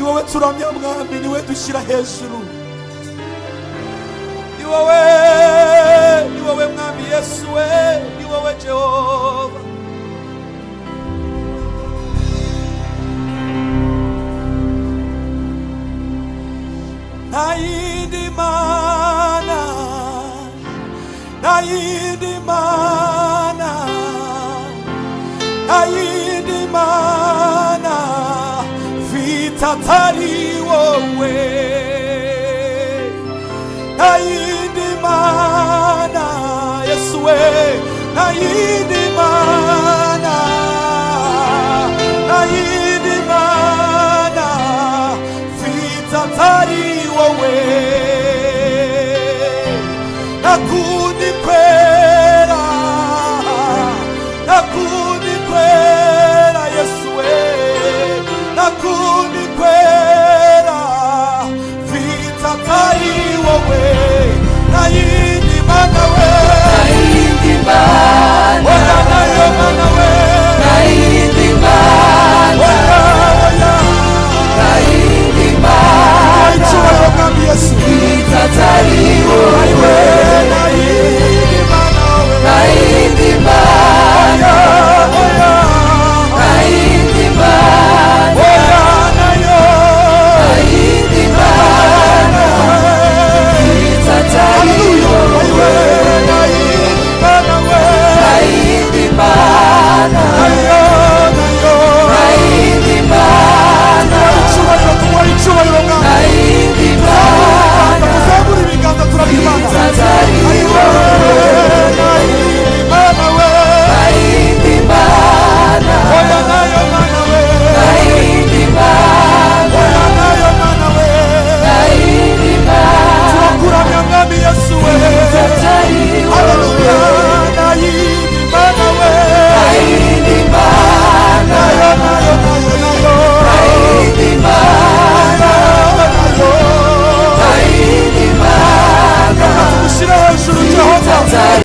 ni wowe turamya mwami, ni wowe dushyira hejuru, ni wowe mwami Yesu we, ni wowe Jehova. Naidi mana, naidi mana, naidi mana, vita tari wowe. Naidi mana, Yesu we, naidi mana, naidi mana, vita tari wowe.